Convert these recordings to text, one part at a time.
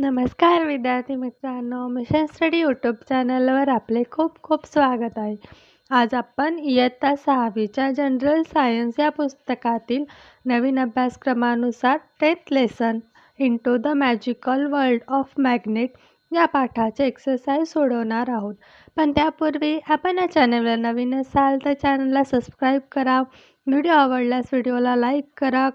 नमस्कार विद्यार्थी मित्रांनो, मिशन स्टडी यूट्यूब चॅनलवर आपले खूप खूप स्वागत आहे. आज आपण इयत्ता 6वीच्या जनरल सायन्स या पुस्तकातील नवीन अभ्यासक्रमानुसार 10th lesson into the magical world of magnet या पाठाचे एक्सरसाइज सोडवणार आहोत. पण त्यापूर्वी आपण या चॅनलवर नवीन असाल तर चॅनलला सबस्क्राईब करा, व्हिडिओ आवडल्यास व्हिडिओला लाईक करा,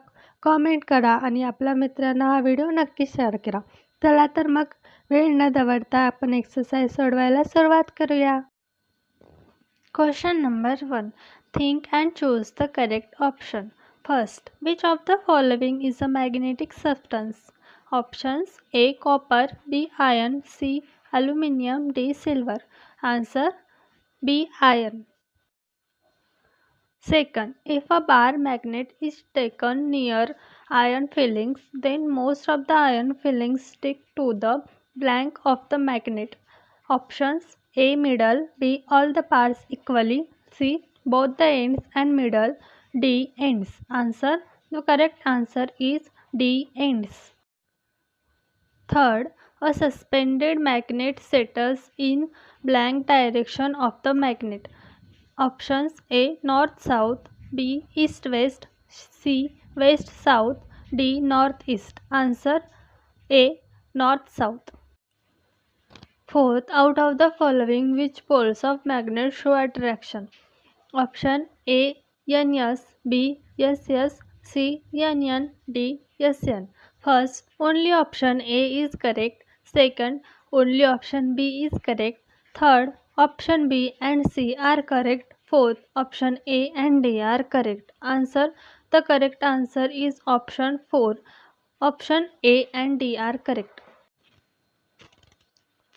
कॉमेंट करा आणि आपल्या मित्रांना हा व्हिडिओ नक्की शेअर करा. चला तर मग वेळ न दवडता आपण एक्सरसाइज सोडवायला सुरुवात करूया. Question number 1. Think and choose the correct option. First, which of the following is a magnetic substance? Options: A copper, B iron, C aluminium, D silver. Answer: B iron. Second, if a bar magnet is taken near iron fillings, then most of the iron fillings stick to the blank of the magnet. Options: A middle, B all the parts equally, C both the ends and middle, D ends. Answer: the correct answer is D ends. Third, a suspended magnet settles in blank direction of the magnet. Options: A north south, B east west, C west south, D north east. Answer: A north south. Fourth, out of the following which poles of magnet show attraction? Option: A NS, B SS, C NN, D SN. First, only option A is correct. Second, only option B is correct. Third, option B and C are correct. Fourth, option A and D are correct. Answer: the correct answer is option 4. Option A and D are correct.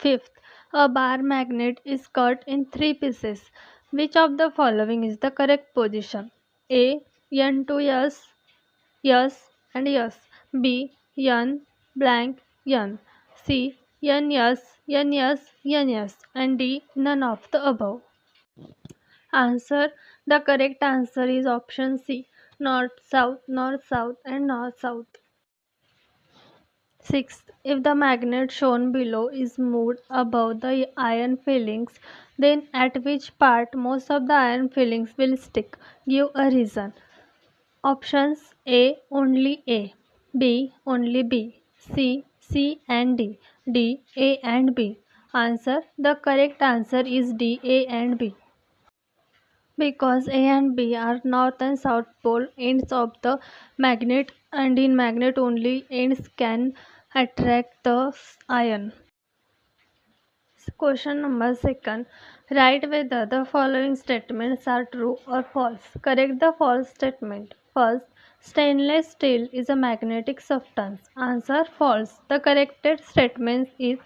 Fifth, a bar magnet is cut in 3 pieces. Which of the following is the correct position? A N to S, S and S. B N blank N. C N S, N S, N S. And D none of the above. Answer: the correct answer is option C, north, south, and north, south. Sixth, if the magnet shown below is moved above the iron fillings, then at which part most of the iron fillings will stick? Give a reason. Options: A only A, B only B, C and D, D A and B. Answer: the correct answer is D A and B. Because A and B are north and south pole ends of the magnet, and in magnet only ends can attract the iron. Question number 2. Write whether the following statements are true or false. Correct the false statement. First, stainless steel is a magnetic substance. Answer: false. The corrected statement is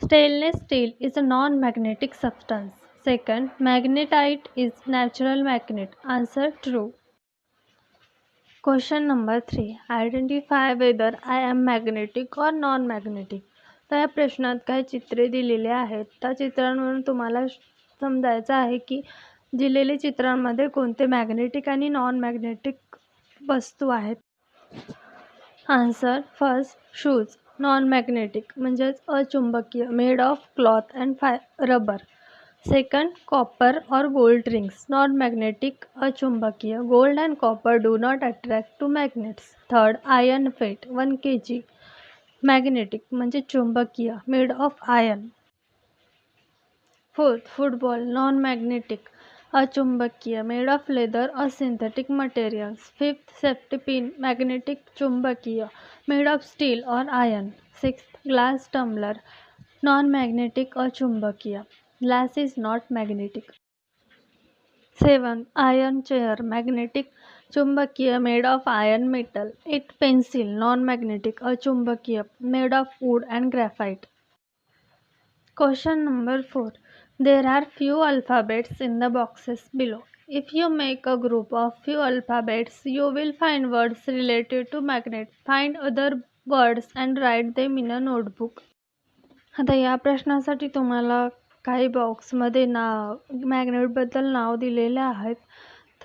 stainless steel is a non-magnetic substance. Second, magnetite is natural magnet. Answer: true. Question number 3. Identify whether I am magnetic or non-magnetic. तर या प्रश्नात काही चित्रे दिलेली आहेत. त्या चित्रांवरून तुम्हाला समजायचं आहे की दिलेल्या चित्रांमध्ये कोणते मॅग्नेटिक आणि नॉन मॅग्नेटिक वस्तू आहेत. Answer: first, shoes non magnetic म्हणजेच अचुंबकीय, made of cloth and rubber. Second, copper और गोल्ड रिंग्स नॉन मॅग्नेटिक, अचुंबकीय. Gold and copper do not attract to magnets. Third, iron फेट 1 kg मॅग्नेटिक म्हणजे चुंबकीय, made of iron. Fourth, football non magnetic, अचुंबकीय, made of leather और synthetic materials. Fifth, safety pin magnetic, चुंबकीय, made of steel और iron. Sixth, glass tumbler non magnetic, अचुंबकीय. Glass is not magnetic. Seven, iron chair magnetic, चुंबकीय, made of iron metal. Eight, pencil non magnetic, अचुंबकीय, made of wood and graphite. Question number 4. There are few alphabets in the boxes below. If you make a group of few alphabets, you will find words related to magnet. Find other words and write them in a notebook. आता या प्रश्नासाठी तुम्हाला काही बॉक्समध्ये मॅग्नेटबद्दल नाव दिलेले आहेत.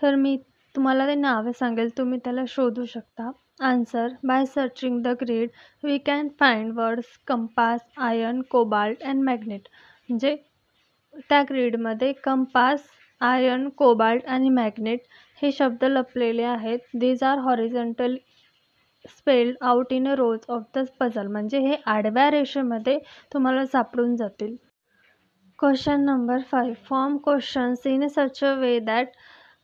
तर मी तुम्हाला ते नावे सांगेल, तुम्ही त्याला शोधू शकता. Answer: by searching the grid, we can find words compass, iron, cobalt and magnet. म्हणजे त्या ग्रीडमध्ये कंपास, आयर्न, कोबाल्ट आणि मॅग्नेट हे शब्द लपलेले आहेत. These are horizontal spelled out in a rows of the puzzle. म्हणजे हे आडव्या रेषेमध्ये तुम्हाला सापडून जातील. Question number 5. Form questions in such a way that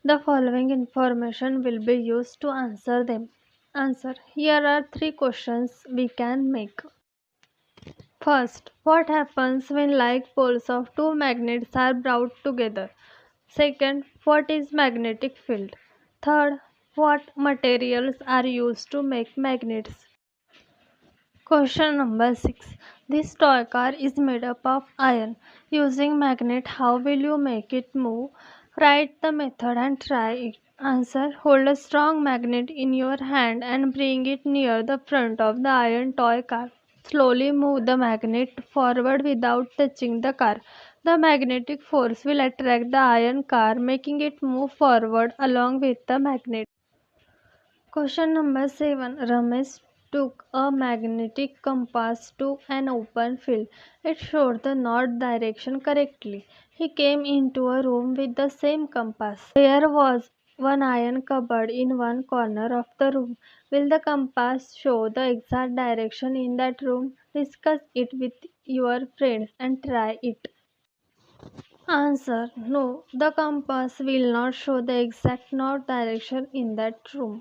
the following information will be used to answer them. Answer: here are 3 questions we can make. First, what happens when like poles of two magnets are brought together? Second, what is magnetic field? Third, what materials are used to make magnets? Question number 6. This toy car is made up of iron. Using magnet, how will you make it move? Write the method and try it. Answer: hold a strong magnet in your hand and bring it near the front of the iron toy car. Slowly move the magnet forward without touching the car. The magnetic force will attract the iron car, making it move forward along with the magnet. Question number 7. Ramesh took a magnetic compass to an open field. It showed the north direction correctly. He came into a room with the same compass. There was one iron cupboard in one corner of the room. Will the compass show the exact direction in that room? Discuss it with your friends and try it. Answer: no, the compass will not show the exact north direction in that room.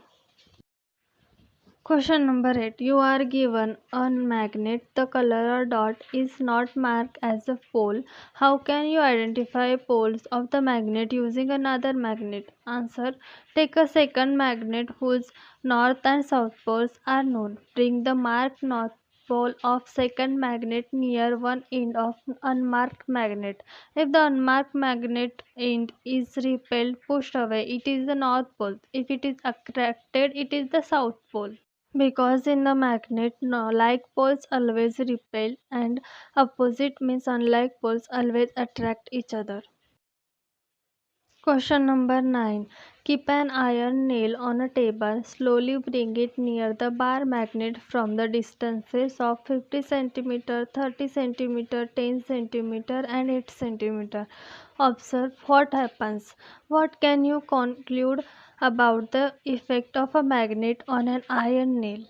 Question number 8. You are given a magnet. The color or dot is not marked as a pole. How can you identify poles of the magnet using another magnet? Answer: take a second magnet whose north and south poles are known. Bring the marked north pole of second magnet near one end of unmarked magnet. If the unmarked magnet end is repelled, pushed away, it is the north pole. If it is attracted, it is the south pole. Because in the magnet, no, like poles always repel and opposite means unlike poles always attract each other. Question number 9. Keep an iron nail on a table. Slowly bring it near the bar magnet from the distances of 50 cm, 30 cm, 10 cm and 8 cm. Observe what happens. What can you conclude about the effect of a magnet on an iron nail?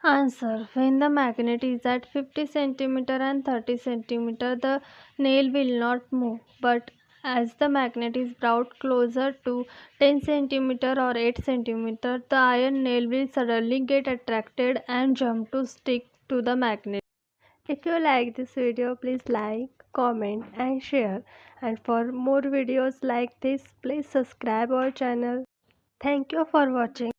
Answer: when the magnet is at 50 cm and 30 cm, the nail will not move, but as the magnet is brought closer to 10 cm or 8 cm, the iron nail will suddenly get attracted and jump to stick to the magnet. If you like this video, please like, comment and share. And for more videos like this, please subscribe our channel. Thank you for watching.